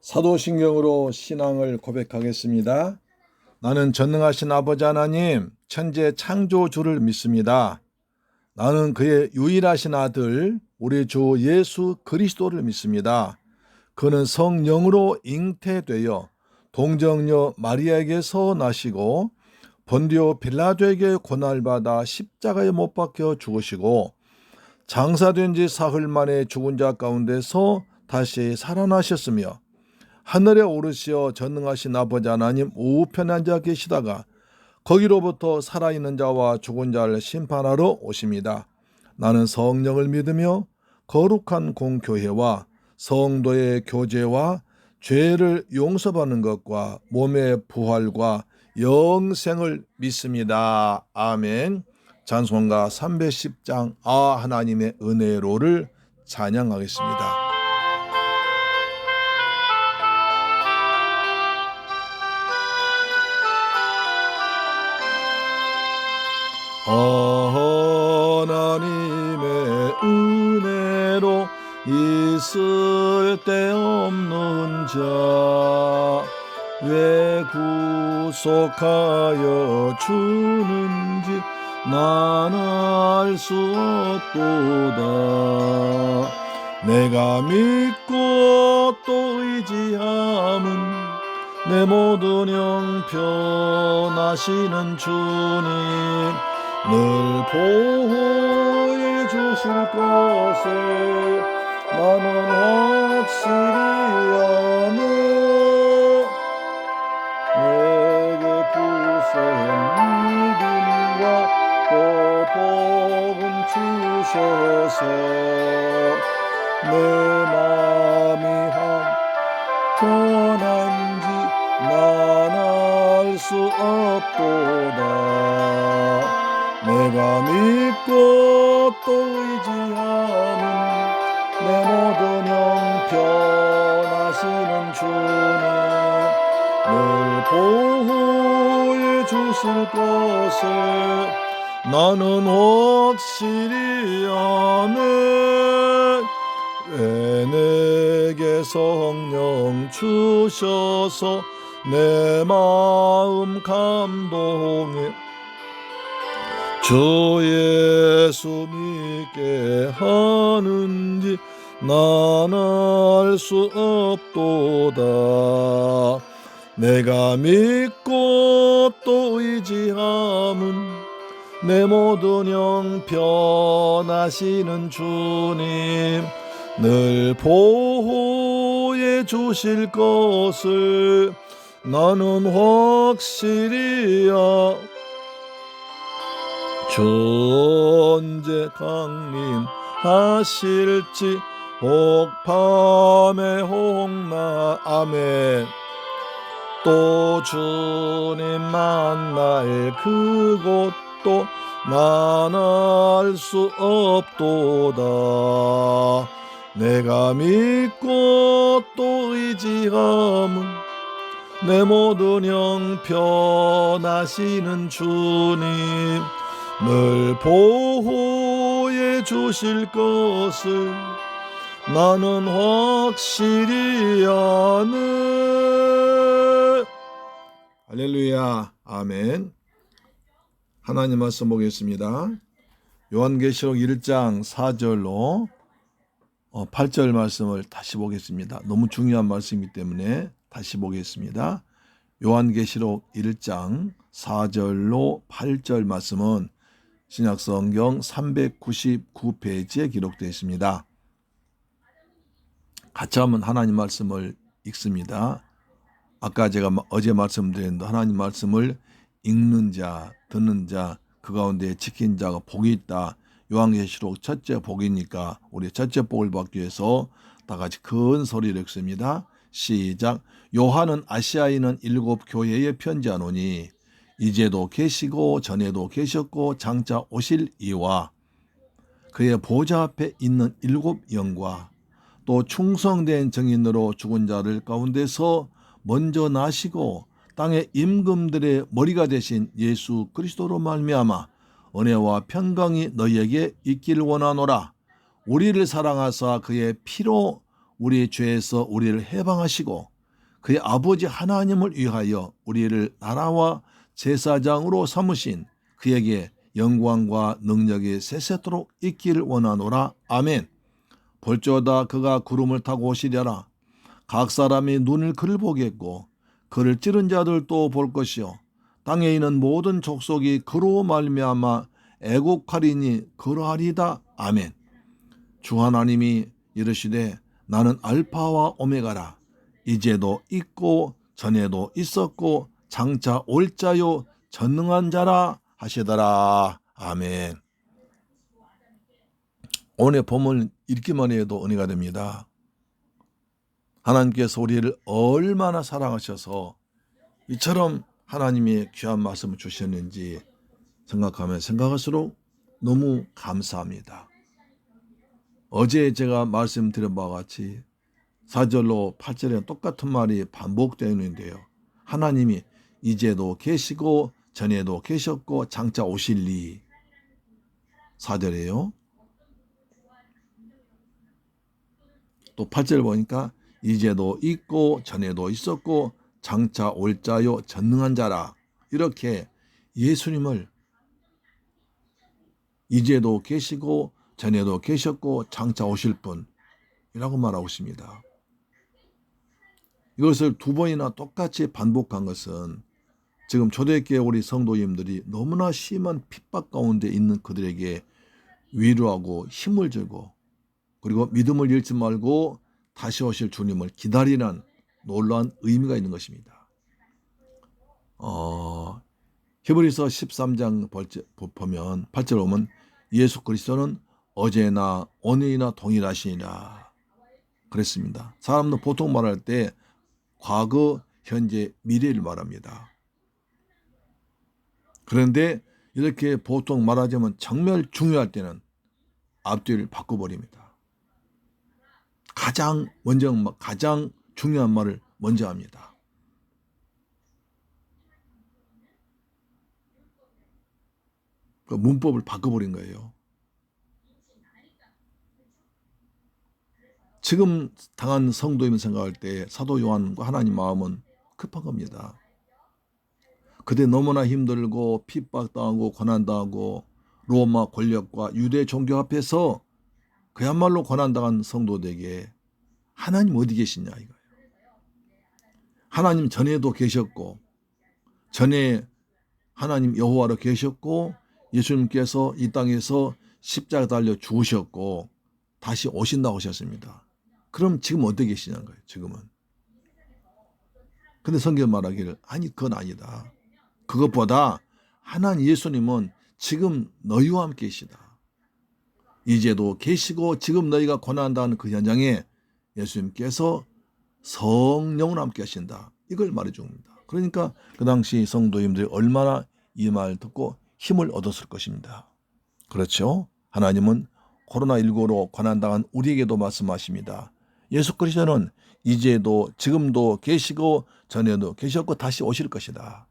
사도신경으로 신앙을 고백하겠습니다. 나는 전능하신 아버지 하나님, 천재 창조주를 믿습니다. 나는 그의 유일하신 아들, 우리 주 예수 그리스도를 믿습니다. 그는 성령으로 잉태되어 동정녀 마리아에게서 나시고 본디오 빌라도에게 고난받아 십자가에 못 박혀 죽으시고 장사된 지 사흘 만에 죽은 자 가운데서 다시 살아나셨으며 하늘에 오르시어 전능하신 아버지 하나님 우편에 앉아 계시다가 거기로부터 살아있는 자와 죽은 자를 심판하러 오십니다. 나는 성령을 믿으며 거룩한 공교회와 성도의 교제와 죄를 용서받는 것과 몸의 부활과 영생을 믿습니다. 아멘. 찬송가 310장 하나님의 은혜로를 찬양하겠습니다. 하나님의 은혜로 있을 데 없는 자 왜 구속하여 주는지 난 알 수 없도다. 내가 믿고 또 의지함은 내 모든 형편하시는 주님 늘 보호해 주실 것을 나는 확실히 아네. 내게 구속 믿음과 또 복음 주셔서 내 마음이 편한지 난 알 수 없도다. 내가 믿고 또 의지하는 내 모든 형편하시는 주님 늘 보호해 주실 것을 나는 확실히 아네. 왜 내게 성령 주셔서 내 마음 감동해 주 예수 믿게 하는지 난 알 수 없도다. 내가 믿고 또 의지함은 내 모든 형편하시는 주님 늘 보호해 주실 것을 나는 확실히 주 언제 강림하실지 혹밤에 혹나 아멘. 또 주님 만날 그곳도 난 알 수 없도다. 내가 믿고 또 의지함은 내 모든 형편하시는 주님 늘 보호해 주실 것을 나는 확실히 아네. 할렐루야. 아멘. 하나님 말씀 보겠습니다. 요한계시록 1장 4절로 8절 말씀을 다시 보겠습니다. 너무 중요한 말씀이기 때문에 다시 보겠습니다. 요한계시록 1장 4절로 8절 말씀은 신약성경 399페이지에 기록되어 있습니다. 같이 한번 하나님 말씀을 읽습니다. 아까 제가 어제 말씀드렸는데 하나님 말씀을 읽는 자, 듣는 자, 그 가운데 지킨 자가 복이 있다. 요한계시록 첫째 복이니까 우리 첫째 복을 받기 위해서 다 같이 큰 소리를 읽습니다. 시작. 요한은 아시아에 있는 7 교회에 편지하노니 이제도 계시고 전에도 계셨고 장차 오실 이와 그의 보좌 앞에 있는 7 영과 또 충성된 정인으로 죽은 자들 가운데서 먼저 나시고 땅의 임금들의 머리가 되신 예수 그리스도로 말미암아 은혜와 평강이 너희에게 있기를 원하노라. 우리를 사랑하사 그의 피로 우리 죄에서 우리를 해방하시고 그의 아버지 하나님을 위하여 우리를 나라와 제사장으로 삼으신 그에게 영광과 능력이 세세토록 있기를 원하노라. 아멘. 볼지어다 그가 구름을 타고 오시려라. 각 사람이 눈을 그를 보겠고 그를 찌른 자들도 볼 것이요 땅에 있는 모든 족속이 그로 말미암아 애곡하리니 그러하리다. 아멘. 주 하나님이 이르시되 나는 알파와 오메가라. 이제도 있고 전에도 있었고 장차 올 자요 전능한 자라 하시더라. 아멘. 오늘 본문 읽기만 해도 은혜가 됩니다. 하나님께서 우리를 얼마나 사랑하셔서 이처럼 하나님의 귀한 말씀을 주셨는지 생각하면 생각할수록 너무 감사합니다. 어제 제가 말씀드린 바와 같이 4절로 8절에 똑같은 말이 반복되어 있는데요. 하나님이 이제도 계시고 전에도 계셨고 장차 오실리. 4절이에요. 또 8절 보니까 이제도 있고 전에도 있었고 장차 올 자요 전능한 자라. 이렇게 예수님을 이제도 계시고 전에도 계셨고 장차 오실 분이라고 말하고 있습니다. 이것을 두 번이나 똑같이 반복한 것은 지금 초대교회 우리 성도님들이 너무나 심한 핍박 가운데 있는 그들에게 위로하고 힘을 주고 그리고 믿음을 잃지 말고 다시 오실 주님을 기다리는 놀라운 의미가 있는 것입니다. 히브리서 13장 보면 8절 보면 예수 그리스도는 어제나 오늘이나 동일하시니라 그랬습니다. 사람도 보통 말할 때 과거, 현재, 미래를 말합니다. 그런데 이렇게 보통 말하자면 정말 중요할 때는 앞뒤를 바꿔버립니다. 가장 중요한 말을 먼저 합니다. 그 문법을 바꿔버린 거예요. 지금 당한 성도임을 생각할 때 사도 요한과 하나님 마음은 급한 겁니다. 그때 너무나 힘들고 핍박당하고 고난당하고 로마 권력과 유대 종교 앞에서 그야말로 고난당한 성도들에게 하나님 어디 계시냐 이거예요. 하나님 전에도 계셨고 전에 하나님 여호와로 계셨고 예수님께서 이 땅에서 십자가 달려 죽으셨고 다시 오신다고 하셨습니다. 그럼 지금 어디 계시냐는 거예요. 지금은. 근데 성경 말하기를 아니 그건 아니다. 그것보다 하나님 예수님은 지금 너희와 함께 계시다. 이제도 계시고 지금 너희가 고난당하는 그 현장에 예수님께서 성령으로 함께 하신다. 이걸 말해줍니다. 그러니까 그 당시 성도님들이 얼마나 이 말을 듣고 힘을 얻었을 것입니다. 그렇죠? 하나님은 코로나19로 고난당한 우리에게도 말씀하십니다. 예수 그리스도는 이제도 지금도 계시고 전에도 계셨고 다시 오실 것이다.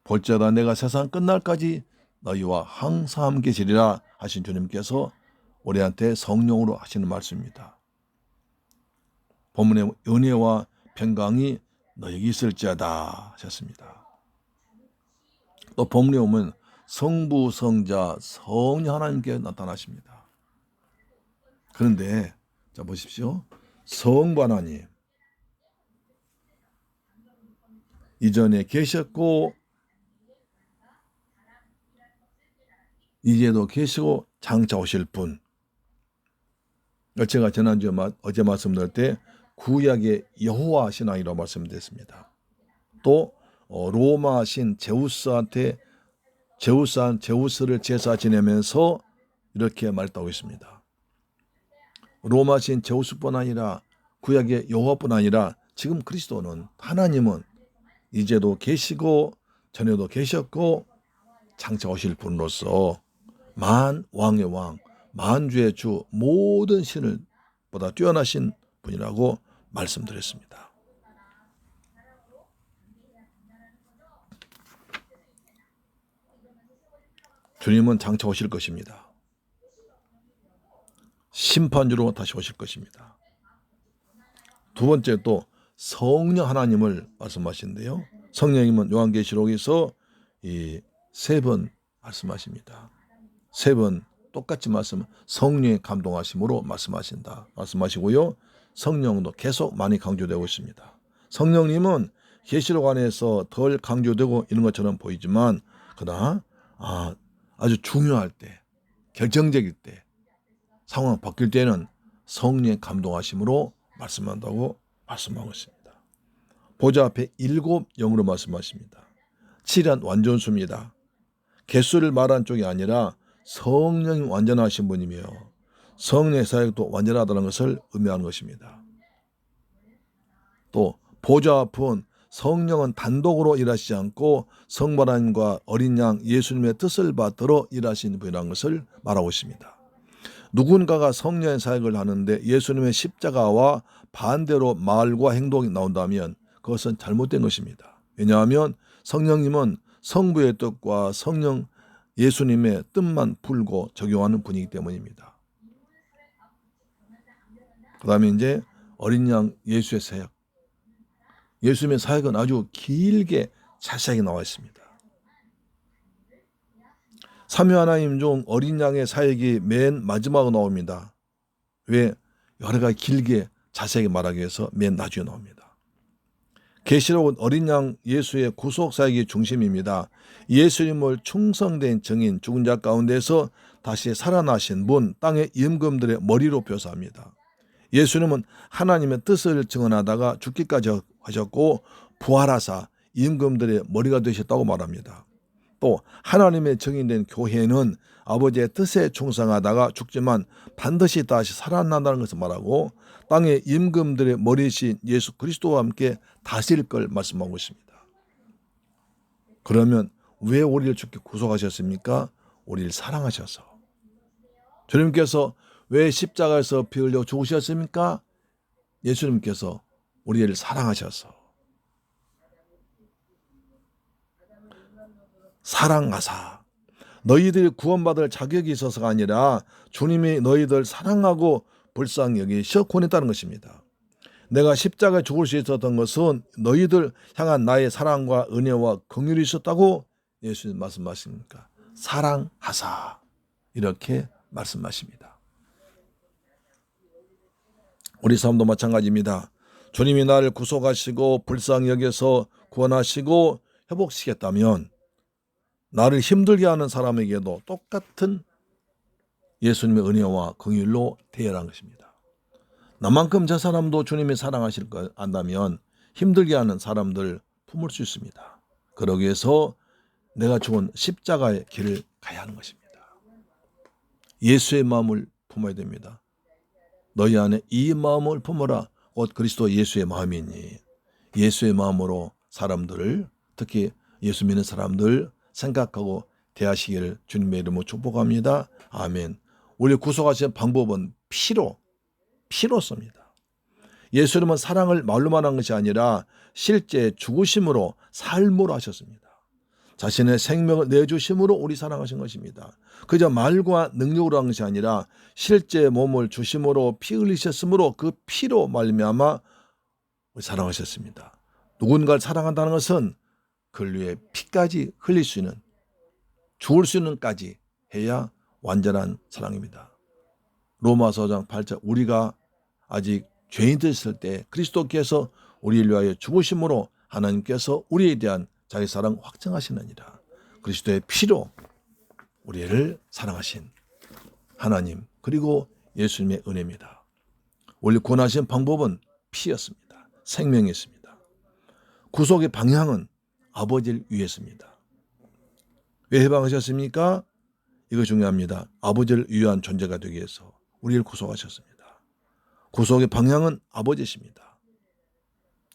볼지어다 내가 세상 끝날까지 너희와 항상 함께 계시리라 하신 주님께서 우리한테 성령으로 하시는 말씀입니다. 본문의 은혜와 평강이 너에게 있을지어다 하셨습니다. 또 본문에 보면 성부, 성자, 성령 하나님께 나타나십니다. 그런데 자 보십시오. 성부 하나님 이전에 계셨고 이제도 계시고 장차 오실 분. 제가 지난주에 어제 말씀드릴 때 구약의 여호와 신앙이라고 말씀드렸습니다. 또 로마 신 제우스한테 제우스를 제사 지내면서 이렇게 말했다고 했습니다. 로마 신 제우스뿐 아니라 구약의 여호와뿐 아니라 지금 그리스도는 하나님은 이제도 계시고 전에도 계셨고 장차 오실 분으로서 만왕의 왕, 만주의 주, 모든 신을 보다 뛰어나신 분이라고 말씀드렸습니다. 주님은 장차 오실 것입니다. 심판주로 다시 오실 것입니다. 두 번째 또 성령 하나님을 말씀하시는데요. 성령님은 요한계시록에서 이 세 번 말씀하십니다. 세 번 똑같이 성령의 감동하심으로 말씀하시고요. 성령도 계속 많이 강조되고 있습니다. 성령님은 계시록 안에서 덜 강조되고 있는 것처럼 보이지만 그러나 아주 중요할 때, 결정적일 때, 상황 바뀔 때는 성령의 감동하심으로 말씀한다고 말씀하고 있습니다. 보좌 앞에 7 영으로 말씀하십니다. 7은 완전수입니다. 개수를 말한 쪽이 아니라 성령이 완전하신 분이며 성령의 사역도 완전하다는 것을 의미하는 것입니다. 또 보좌 앞은 성령은 단독으로 일하시지 않고 성부 하나님과 어린 양 예수님의 뜻을 받들어 일하시는 분이라는 것을 말하고 있습니다. 누군가가 성령의 사역을 하는데 예수님의 십자가와 반대로 말과 행동이 나온다면 그것은 잘못된 것입니다. 왜냐하면 성령님은 성부의 뜻과 성령 예수님의 뜻만 풀고 적용하는 분이기 때문입니다. 그 다음에 이제 어린 양 예수의 사역. 예수님의 사역은 아주 길게 자세하게 나와 있습니다. 삼위 하나님 중 어린 양의 사역이 맨 마지막으로 나옵니다. 왜? 여러 가지 길게 자세하게 말하기 위해서 맨 나중에 나옵니다. 계시록은 어린 양 예수의 구속 사역이 중심입니다. 예수님을 충성된 증인, 죽은 자 가운데서 다시 살아나신 분, 땅의 임금들의 머리로 묘사합니다. 예수님은 하나님의 뜻을 증언하다가 죽기까지 하셨고 부활하사 임금들의 머리가 되셨다고 말합니다. 또 하나님의 증인된 교회는 아버지의 뜻에 충성하다가 죽지만 반드시 다시 살아난다는 것을 말하고 땅의 임금들의 머리이신 예수 그리스도와 함께 다스릴 걸 말씀하고 있습니다. 그러면 왜 우리를 죽게 구속하셨습니까? 우리를 사랑하셔서. 주님께서 왜 십자가에서 피 흘려 죽으셨습니까? 예수님께서 우리를 사랑하셔서. 사랑하사. 너희들이 구원받을 자격이 있어서가 아니라 주님이 너희들 사랑하고 불쌍히 여기셔 구원했다는 것입니다. 내가 십자가에 죽을 수 있었던 것은 너희들 향한 나의 사랑과 은혜와 긍휼이 있었다고 예수님 말씀하십니까? 사랑하사. 이렇게 말씀하십니다. 우리 삶도 마찬가지입니다. 주님이 나를 구속하시고 불쌍히 여겨서 구원하시고 회복시켰다면 나를 힘들게 하는 사람에게도 똑같은 예수님의 은혜와 긍휼로 대하라는 것입니다. 나만큼 저 사람도 주님이 사랑하실 걸 안다면 힘들게 하는 사람들 품을 수 있습니다. 그러기 위해서 내가 죽은 십자가의 길을 가야 하는 것입니다. 예수의 마음을 품어야 됩니다. 너희 안에 이 마음을 품어라. 곧 그리스도 예수의 마음이니 예수의 마음으로 사람들을 특히 예수 믿는 사람들 생각하고 대하시기를 주님의 이름으로 축복합니다. 아멘. 우리 구속하신 방법은 피로 씁니다. 예수님은 사랑을 말로만 한 것이 아니라 실제 죽으심으로 삶으로 하셨습니다. 자신의 생명을 내주심으로 우리 사랑하신 것입니다. 그저 말과 능력으로 한 것이 아니라 실제 몸을 주심으로 피 흘리셨으므로 그 피로 말미암아 우리 사랑하셨습니다. 누군가를 사랑한다는 것은 그를 위해 피까지 흘릴 수 있는 죽을 수 있는까지 해야 완전한 사랑입니다. 로마서 5장 8절 우리가 아직 죄인들이었을 때 그리스도께서 우리를 위하여 죽으심으로 하나님께서 우리에 대한 자기 사랑 확증하시느니라. 그리스도의 피로 우리를 사랑하신 하나님 그리고 예수님의 은혜입니다. 우리 구원하신 방법은 피였습니다. 생명이었습니다. 구속의 방향은 아버지를 위했습니다. 왜 해방하셨습니까? 이거 중요합니다. 아버지를 위한 존재가 되기 위해서 우리를 구속하셨습니다. 구속의 방향은 아버지십니다.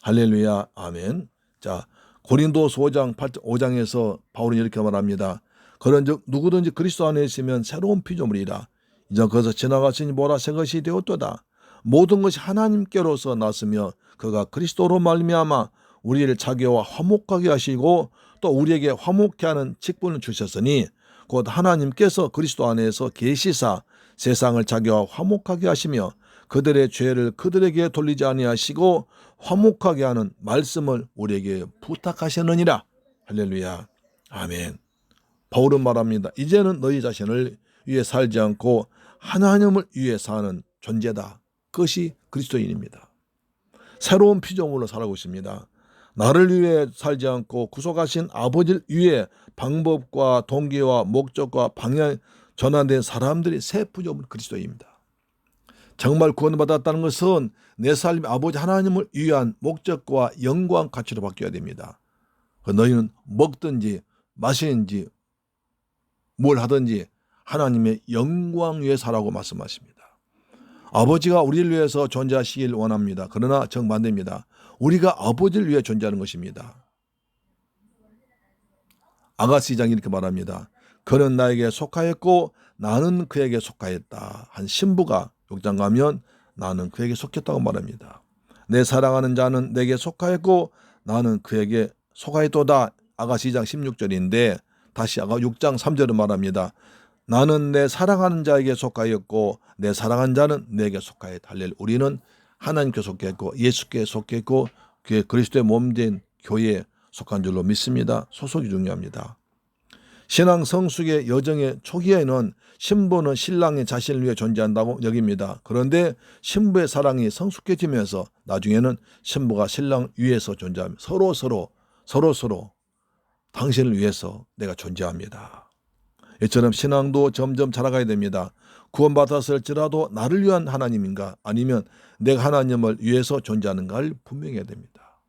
할렐루야, 아멘. 자, 고린도서 5장에서 바울은 이렇게 말합니다. 그런즉 누구든지 그리스도 안에 있으면 새로운 피조물이라. 이제 그것을 지나갔으니 보라 새 것이 되었도다. 모든 것이 하나님께로서 났으며 그가 그리스도로 말미암아 우리를 자기와 화목하게 하시고 또 우리에게 화목케 하는 직분을 주셨으니 곧 하나님께서 그리스도 안에서 계시사 세상을 자기와 화목하게 하시며 그들의 죄를 그들에게 돌리지 아니하시고 화목하게 하는 말씀을 우리에게 부탁하셨느니라. 할렐루야. 아멘. 바울은 말합니다. 이제는 너희 자신을 위해 살지 않고 하나님을 위해 사는 존재다. 그것이 그리스도인입니다. 새로운 피조물로 살아가고 있습니다. 나를 위해 살지 않고 구속하신 아버지를 위해 방법과 동기와 목적과 방향 전환된 사람들이 새 피조물 그리스도입니다. 정말 구원받았다는 것은 내 삶이 아버지 하나님을 위한 목적과 영광 가치로 바뀌어야 됩니다. 너희는 먹든지 마시든지 뭘 하든지 하나님의 영광 위해 살라고 말씀하십니다. 아버지가 우리를 위해서 존재하시길 원합니다. 그러나 정반대입니다. 우리가 아버지를 위해 존재하는 것입니다. 아가스 2장이 이렇게 말합니다. 그는 나에게 속하였고 나는 그에게 속하였다. 한 신부가 6장 가면 나는 그에게 속했다고 말합니다. 내 사랑하는 자는 내게 속하였고 나는 그에게 속하였도다. 아가스 2장 16절인데 다시 아가 6장 3절을 말합니다. 나는 내 사랑하는 자에게 속하였고 내 사랑하는 자는 내게 속하였다. 할렐루야. 우리는 하나님께 속했고 예수께 속했고 그의 그리스도의 몸된 교회에 속한 줄로 믿습니다. 소속이 중요합니다. 신앙 성숙의 여정의 초기에는 신부는 신랑의 자신을 위해 존재한다고 여깁니다. 그런데 신부의 사랑이 성숙해지면서 나중에는 신부가 신랑 위해서 존재합니다. 서로 당신을 위해서 내가 존재합니다. 이처럼 신앙도 점점 자라가야 됩니다. 구원받았을지라도 나를 위한 하나님인가 아니면 내가 하나님을 위해서 존재하는가를 분명해야 됩니다.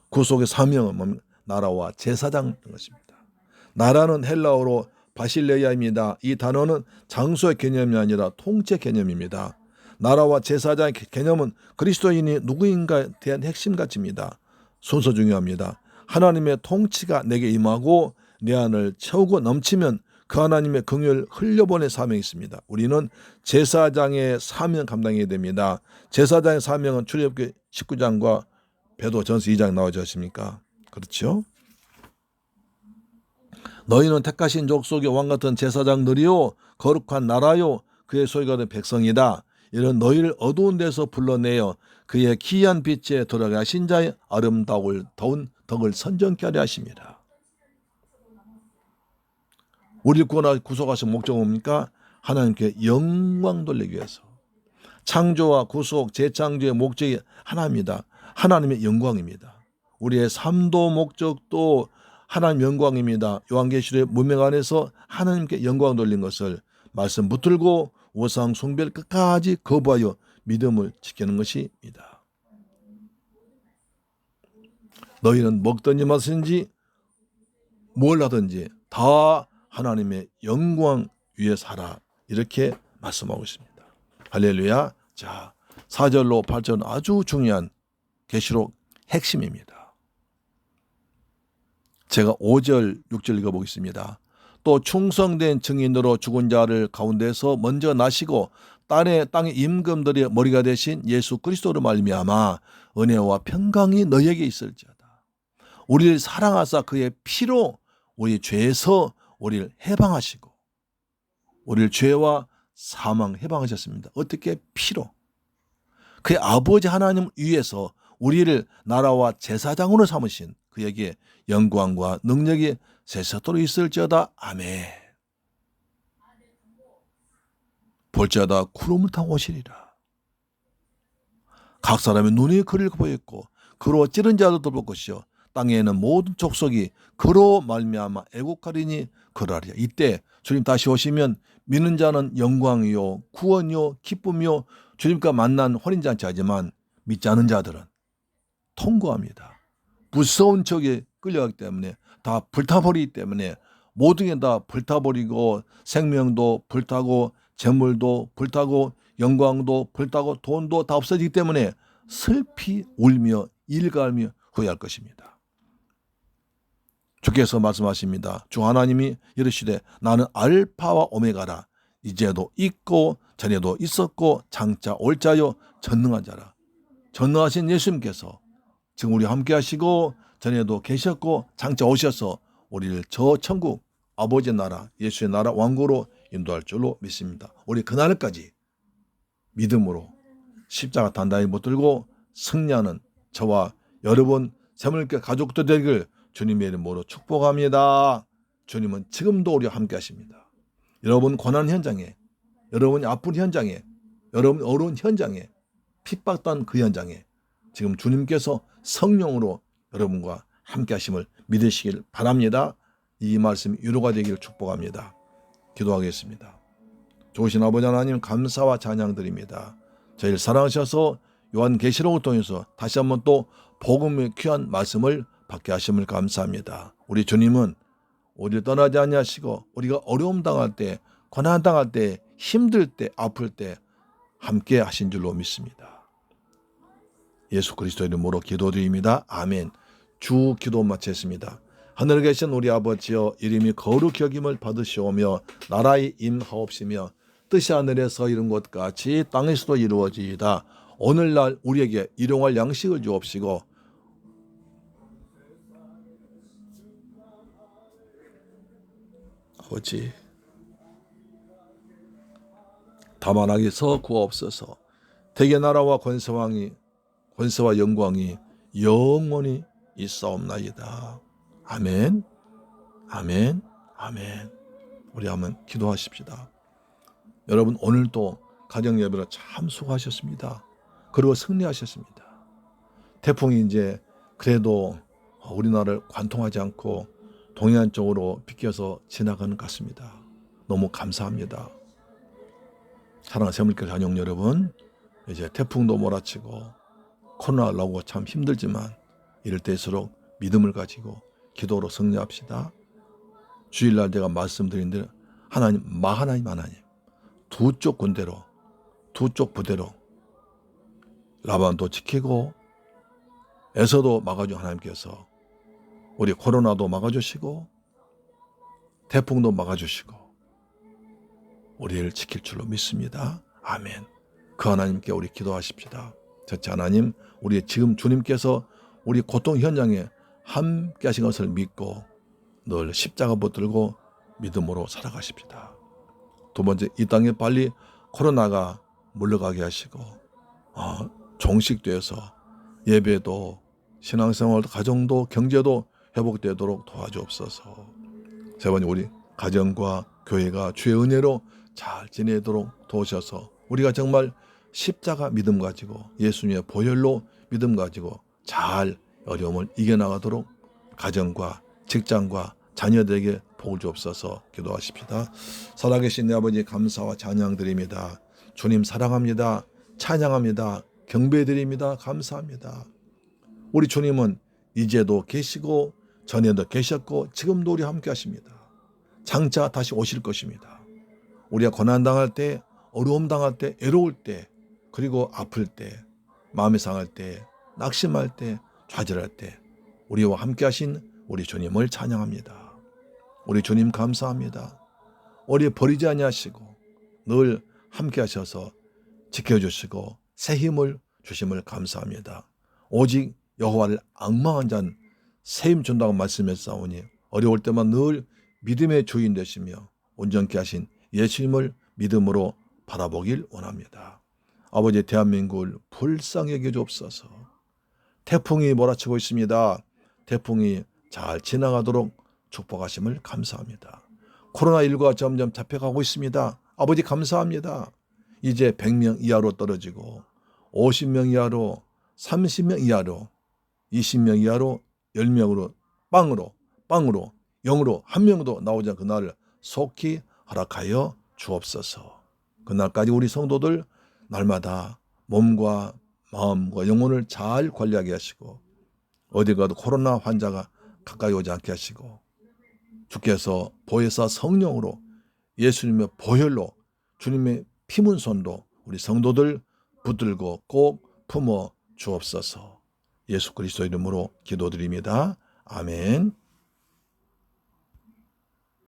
구속의 사명은 뭡니까? 나라와 제사장 것입니다. 나라는 헬라어로 바실레이아입니다. 이 단어는 장소의 개념이 아니라 통치 개념입니다. 나라와 제사장의 개념은 그리스도인이 누구인가에 대한 핵심 가치입니다. 순서 중요합니다. 하나님의 통치가 내게 임하고 내 안을 채우고 넘치면 그 하나님의 긍휼을 흘려보낼 사명이 있습니다. 우리는 제사장의 사명 감당해야 됩니다. 제사장의 사명은 출애굽기 19장과 베드로전서 2장 나오지 않습니까? 그렇죠? 너희는 택하신 족속의 왕같은 제사장들이요 거룩한 나라요 그의 소유가 된 백성이다. 이런 너희를 어두운 데서 불러내어 그의 기이한 빛에 들어가게 하신 자의 아름다울 더운 덕을 선정케 하려 하십니다. 우리를 구속하신 목적은 뭡니까? 하나님께 영광 돌리기 위해서. 창조와 구속, 재창조의 목적이 하나입니다. 하나님의 영광입니다. 우리의 삶도 목적도 하나님 영광입니다. 요한계시록의 문명 안에서 하나님께 영광 돌린 것을 말씀 붙들고 우상 숭배를 끝까지 거부하여 믿음을 지키는 것입니다. 너희는 먹든지 마시든지 뭘 하든지 다 하나님의 영광 위에 살아. 이렇게 말씀하고 있습니다. 할렐루야. 자, 4절로 8절은 아주 중요한 계시록 핵심입니다. 제가 5절, 6절 읽어보겠습니다. 또 충성된 증인으로 죽은 자를 가운데서 먼저 나시고 땅의 임금들의 머리가 되신 예수 그리스도로 말미암아 은혜와 평강이 너희에게 있을지어다. 우리를 사랑하사 그의 피로 우리 죄에서 우리를 해방하시고 우리를 죄와 사망 해방하셨습니다. 어떻게? 피로. 그의 아버지 하나님 위에서 우리를 나라와 제사장으로 삼으신 그에게 영광과 능력이 세세토록 있을지어다. 아멘. 볼지어다 구름을 타고 오시리라. 각 사람의 눈이 그를 보였고 그로 찌른 자도 볼 것이요 땅에는 모든 족속이 그로 말미암아 애국하리니 그러하리라. 이때 주님 다시 오시면 믿는 자는 영광이요 구원이요 기쁨이요 주님과 만난 혼인잔치 하지만 믿지 않은 자들은 통고합니다. 무서운 적에 끌려가기 때문에 다 불타버리기 때문에 모든 게 다 불타버리고 생명도 불타고 재물도 불타고 영광도 불타고 돈도 다 없어지기 때문에 슬피 울며 일갈며 후회할 것입니다. 주께서 말씀하십니다. 주 하나님이 이르시되 나는 알파와 오메가라. 이제도 있고 전에도 있었고 장차 올 자요 전능한 자라. 전능하신 예수님께서 지금 우리 함께 하시고 전에도 계셨고 장차 오셔서 우리를 저 천국 아버지 나라 예수의 나라 왕국으로 인도할 줄로 믿습니다. 우리 그날까지 믿음으로 십자가 단단히 붙들고 승리하는 저와 여러분 새물교 가족도 되길 주님의 이름으로 축복합니다. 주님은 지금도 우리와 함께 하십니다. 여러분 고난 현장에, 여러분이 아픈 현장에, 여러분 어려운 현장에, 핍박당한 그 현장에 지금 주님께서 성령으로 여러분과 함께 하심을 믿으시길 바랍니다. 이 말씀이 위로가 되기를 축복합니다. 기도하겠습니다. 좋으신 아버지 하나님 감사와 찬양 드립니다. 저희를 사랑하셔서 요한계시록을 통해서 다시 한번 또 복음의 귀한 말씀을 받게 하심을 감사합니다. 우리 주님은 우리를 떠나지 아니하시고 우리가 어려움 당할 때, 고난 당할 때, 힘들 때, 아플 때 함께 하신 줄로 믿습니다. 예수 그리스도 이름으로 기도드립니다. 아멘. 주 기도 마쳤습니다. 하늘에 계신 우리 아버지여 이름이 거룩히 여김을 받으시오며 나라의 임하옵시며 뜻이 하늘에서 이룬 것 같이 땅에서도 이루어지이다. 오늘날 우리에게 일용할 양식을 주옵시고 아버지 다만하게서 구하옵소서. 대개 나라와 권세와 영광이 영원히 있사옵나이다. 아멘. 아멘. 아멘. 우리 한번 기도하십시다. 여러분 오늘도 가정 예배로 참 수고하셨습니다. 그리고 승리하셨습니다. 태풍이 이제 그래도 우리나라를 관통하지 않고 동해안 쪽으로 비껴서 지나가는 것 같습니다. 너무 감사합니다. 사랑하는 새물교 자녀 여러분, 이제 태풍도 몰아치고 코로나 나오고 참 힘들지만 이럴 때일수록 믿음을 가지고 기도로 승리합시다. 주일날 제가 말씀드린 대로 하나님 두 쪽 군대로 두 쪽 부대로 라반도 지키고 에서도 막아준 하나님께서 우리 코로나도 막아주시고 태풍도 막아주시고 우리를 지킬 줄로 믿습니다. 아멘. 그 하나님께 우리 기도하십시다. 첫째 하나님, 우리 지금 주님께서 우리 고통 현장에 함께 하신 것을 믿고 늘 십자가 붙들고 믿음으로 살아가십시다. 두 번째, 이 땅에 빨리 코로나가 물러가게 하시고 종식돼서 예배도 신앙생활도 가정도 경제도 회복되도록 도와주옵소서. 세 번째, 우리 가정과 교회가 주의 은혜로 잘 지내도록 도우셔서 우리가 정말 십자가 믿음 가지고 예수님의 보혈로 믿음 가지고 잘 어려움을 이겨나가도록 가정과 직장과 자녀들에게 복을 주옵소서. 기도하십시다. 살아계신 내 아버지 감사와 찬양드립니다. 주님 사랑합니다. 찬양합니다. 경배드립니다. 감사합니다. 우리 주님은 이제도 계시고 전에도 계셨고 지금도 우리 함께 하십니다. 장차 다시 오실 것입니다. 우리가 고난당할 때, 어려움 당할 때, 애로울 때, 그리고 아플 때, 마음이 상할 때, 낙심할 때, 좌절할 때 우리와 함께 하신 우리 주님을 찬양합니다. 우리 주님 감사합니다. 우리 버리지 아니하시고 늘 함께 하셔서 지켜주시고 새 힘을 주심을 감사합니다. 오직 여호와를 앙망한 자는 새 힘 준다고 말씀했사오니 어려울 때만 늘 믿음의 주인 되시며 온전케 하신 예수님을 믿음으로 바라보길 원합니다. 아버지 대한민국을 불쌍히 여겨 주옵소서. 태풍이 몰아치고 있습니다. 태풍이 잘 지나가도록 축복하심을 감사합니다. 코로나19가 점점 잡혀가고 있습니다. 아버지 감사합니다. 이제 100명 이하로 떨어지고 50명 이하로 30명 이하로 20명 이하로 10명으로 빵으로 0으로 한 명도 나오지 않은 그날을 속히 허락하여 주옵소서. 그날까지 우리 성도들 날마다 몸과 마음과 영혼을 잘 관리하게 하시고 어디 가도 코로나 환자가 가까이 오지 않게 하시고 주께서 보혜사 성령으로 예수님의 보혈로 주님의 피문손도 우리 성도들 붙들고 꼭 품어 주옵소서. 예수 그리스도 이름으로 기도드립니다. 아멘.